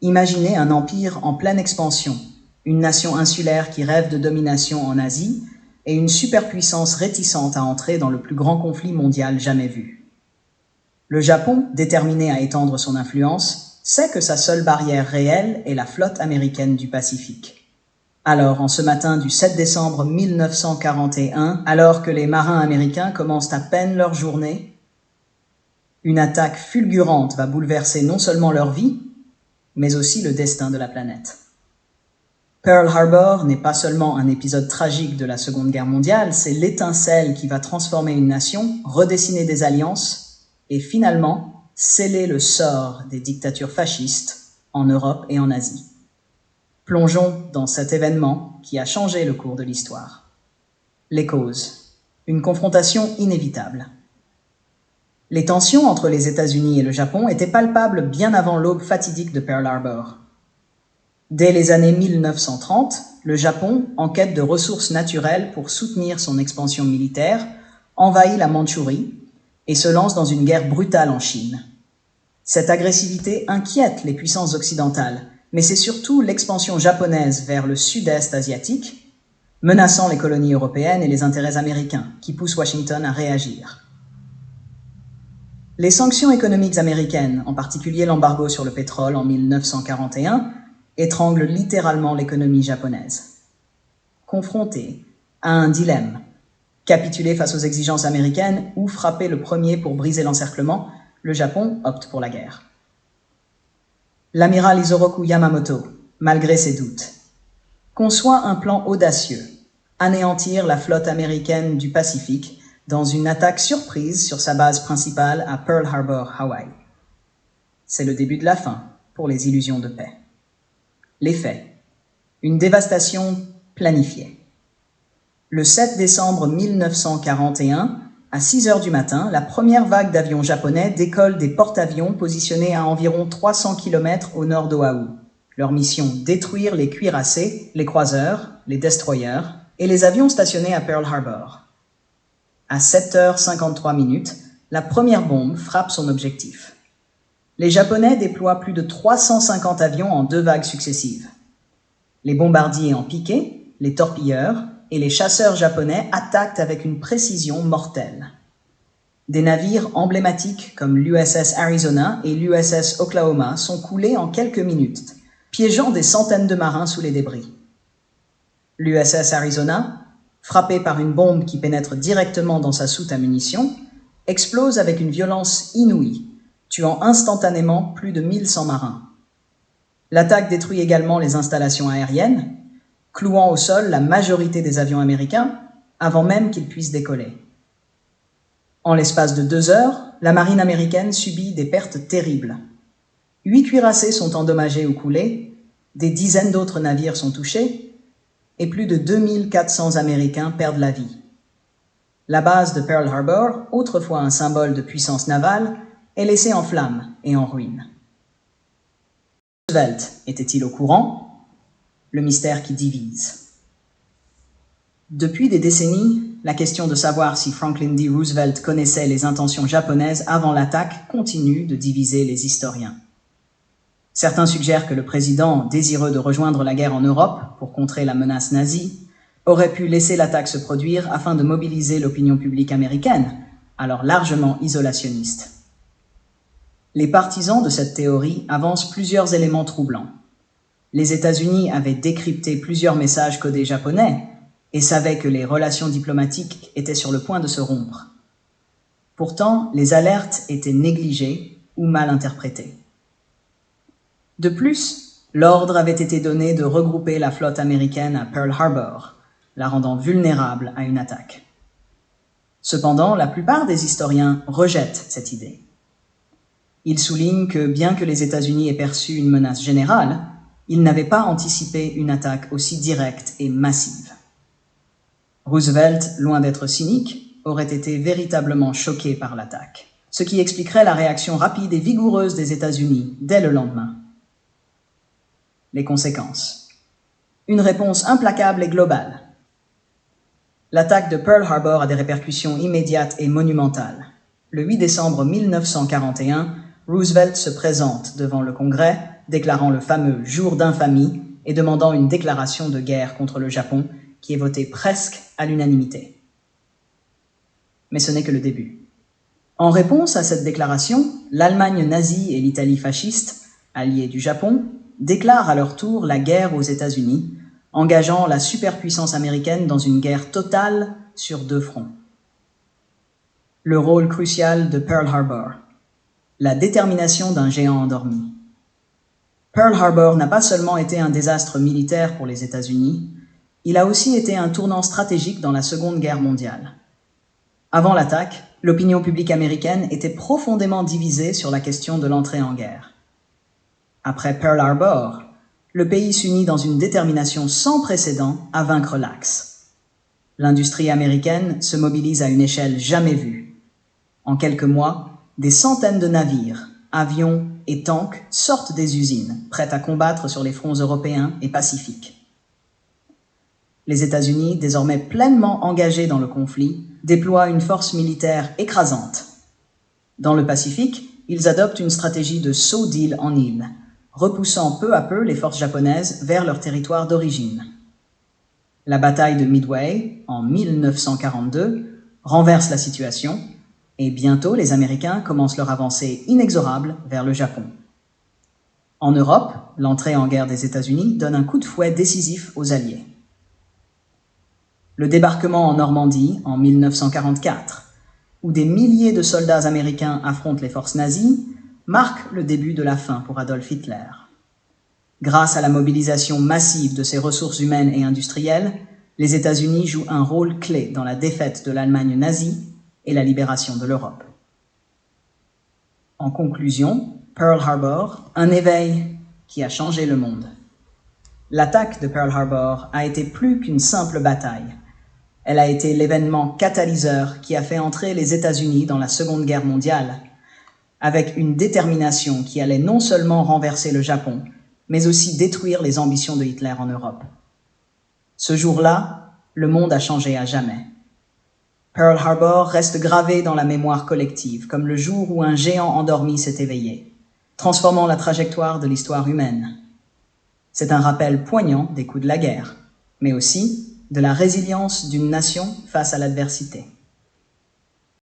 Imaginez un empire en pleine expansion, une nation insulaire qui rêve de domination en Asie et une superpuissance réticente à entrer dans le plus grand conflit mondial jamais vu. Le Japon, déterminé à étendre son influence, sait que sa seule barrière réelle est la flotte américaine du Pacifique. Alors, en ce matin du 7 décembre 1941, alors que les marins américains commencent à peine leur journée, une attaque fulgurante va bouleverser non seulement leur vie, mais aussi le destin de la planète. Pearl Harbor n'est pas seulement un épisode tragique de la Seconde Guerre mondiale, c'est l'étincelle qui va transformer une nation, redessiner des alliances et finalement sceller le sort des dictatures fascistes en Europe et en Asie. Plongeons dans cet événement qui a changé le cours de l'histoire. Les causes. Une confrontation inévitable. Les tensions entre les États-Unis et le Japon étaient palpables bien avant l'aube fatidique de Pearl Harbor. Dès les années 1930, le Japon, en quête de ressources naturelles pour soutenir son expansion militaire, envahit la Mandchourie et se lance dans une guerre brutale en Chine. Cette agressivité inquiète les puissances occidentales, mais c'est surtout l'expansion japonaise vers le sud-est asiatique, menaçant les colonies européennes et les intérêts américains, qui poussent Washington à réagir. Les sanctions économiques américaines, en particulier l'embargo sur le pétrole en 1941, étranglent littéralement l'économie japonaise. Confronté à un dilemme, capituler face aux exigences américaines ou frapper le premier pour briser l'encerclement, le Japon opte pour la guerre. L'amiral Isoroku Yamamoto, malgré ses doutes, conçoit un plan audacieux, anéantir la flotte américaine du Pacifique dans une attaque surprise sur sa base principale à Pearl Harbor, Hawaï. C'est le début de la fin pour les illusions de paix. Les faits. Une dévastation planifiée. Le 7 décembre 1941, à 6 heures du matin, la première vague d'avions japonais décolle des porte-avions positionnés à environ 300 km au nord d'Oahu. Leur mission, détruire les cuirassés, les croiseurs, les destroyers et les avions stationnés à Pearl Harbor. À 7h53, la première bombe frappe son objectif. Les Japonais déploient plus de 350 avions en 2 vagues successives. Les bombardiers en piqué, les torpilleurs et les chasseurs japonais attaquent avec une précision mortelle. Des navires emblématiques comme l'USS Arizona et l'USS Oklahoma sont coulés en quelques minutes, piégeant des centaines de marins sous les débris. L'USS Arizona, frappé par une bombe qui pénètre directement dans sa soute à munitions, explose avec une violence inouïe, tuant instantanément plus de 1100 marins. L'attaque détruit également les installations aériennes, clouant au sol la majorité des avions américains avant même qu'ils puissent décoller. En l'espace de 2 heures, la marine américaine subit des pertes terribles. 8 cuirassés sont endommagés ou coulés, des dizaines d'autres navires sont touchés, et plus de 2400 Américains perdent la vie. La base de Pearl Harbor, autrefois un symbole de puissance navale, est laissée en flammes et en ruines. Roosevelt était-il au courant ? Le mystère qui divise. Depuis des décennies, la question de savoir si Franklin D. Roosevelt connaissait les intentions japonaises avant l'attaque continue de diviser les historiens. Certains suggèrent que le président, désireux de rejoindre la guerre en Europe pour contrer la menace nazie, aurait pu laisser l'attaque se produire afin de mobiliser l'opinion publique américaine, alors largement isolationniste. Les partisans de cette théorie avancent plusieurs éléments troublants. Les États-Unis avaient décrypté plusieurs messages codés japonais et savaient que les relations diplomatiques étaient sur le point de se rompre. Pourtant, les alertes étaient négligées ou mal interprétées. De plus, l'ordre avait été donné de regrouper la flotte américaine à Pearl Harbor, la rendant vulnérable à une attaque. Cependant, la plupart des historiens rejettent cette idée. Ils soulignent que bien que les États-Unis aient perçu une menace générale, ils n'avaient pas anticipé une attaque aussi directe et massive. Roosevelt, loin d'être cynique, aurait été véritablement choqué par l'attaque, ce qui expliquerait la réaction rapide et vigoureuse des États-Unis dès le lendemain. Les conséquences. Une réponse implacable et globale. L'attaque de Pearl Harbor a des répercussions immédiates et monumentales. Le 8 décembre 1941, Roosevelt se présente devant le Congrès déclarant le fameux jour d'infamie et demandant une déclaration de guerre contre le Japon qui est votée presque à l'unanimité. Mais ce n'est que le début. En réponse à cette déclaration, l'Allemagne nazie et l'Italie fasciste, alliées du Japon, déclarent à leur tour la guerre aux États-Unis, engageant la superpuissance américaine dans une guerre totale sur 2 fronts. Le rôle crucial de Pearl Harbor, la détermination d'un géant endormi. Pearl Harbor n'a pas seulement été un désastre militaire pour les États-Unis, il a aussi été un tournant stratégique dans la Seconde Guerre mondiale. Avant l'attaque, l'opinion publique américaine était profondément divisée sur la question de l'entrée en guerre. Après Pearl Harbor, le pays s'unit dans une détermination sans précédent à vaincre l'Axe. L'industrie américaine se mobilise à une échelle jamais vue. En quelques mois, des centaines de navires, avions et tanks sortent des usines, prêtes à combattre sur les fronts européens et pacifiques. Les États-Unis, désormais pleinement engagés dans le conflit, déploient une force militaire écrasante. Dans le Pacifique, ils adoptent une stratégie de saut d'île en île, repoussant peu à peu les forces japonaises vers leur territoire d'origine. La bataille de Midway, en 1942, renverse la situation, et bientôt les Américains commencent leur avancée inexorable vers le Japon. En Europe, l'entrée en guerre des États-Unis donne un coup de fouet décisif aux Alliés. Le débarquement en Normandie, en 1944, où des milliers de soldats américains affrontent les forces nazies, marque le début de la fin pour Adolf Hitler. Grâce à la mobilisation massive de ses ressources humaines et industrielles, les États-Unis jouent un rôle clé dans la défaite de l'Allemagne nazie et la libération de l'Europe. En conclusion, Pearl Harbor, un éveil qui a changé le monde. L'attaque de Pearl Harbor a été plus qu'une simple bataille. Elle a été l'événement catalyseur qui a fait entrer les États-Unis dans la Seconde Guerre mondiale, avec une détermination qui allait non seulement renverser le Japon, mais aussi détruire les ambitions de Hitler en Europe. Ce jour-là, le monde a changé à jamais. Pearl Harbor reste gravé dans la mémoire collective, comme le jour où un géant endormi s'est éveillé, transformant la trajectoire de l'histoire humaine. C'est un rappel poignant des coups de la guerre, mais aussi de la résilience d'une nation face à l'adversité.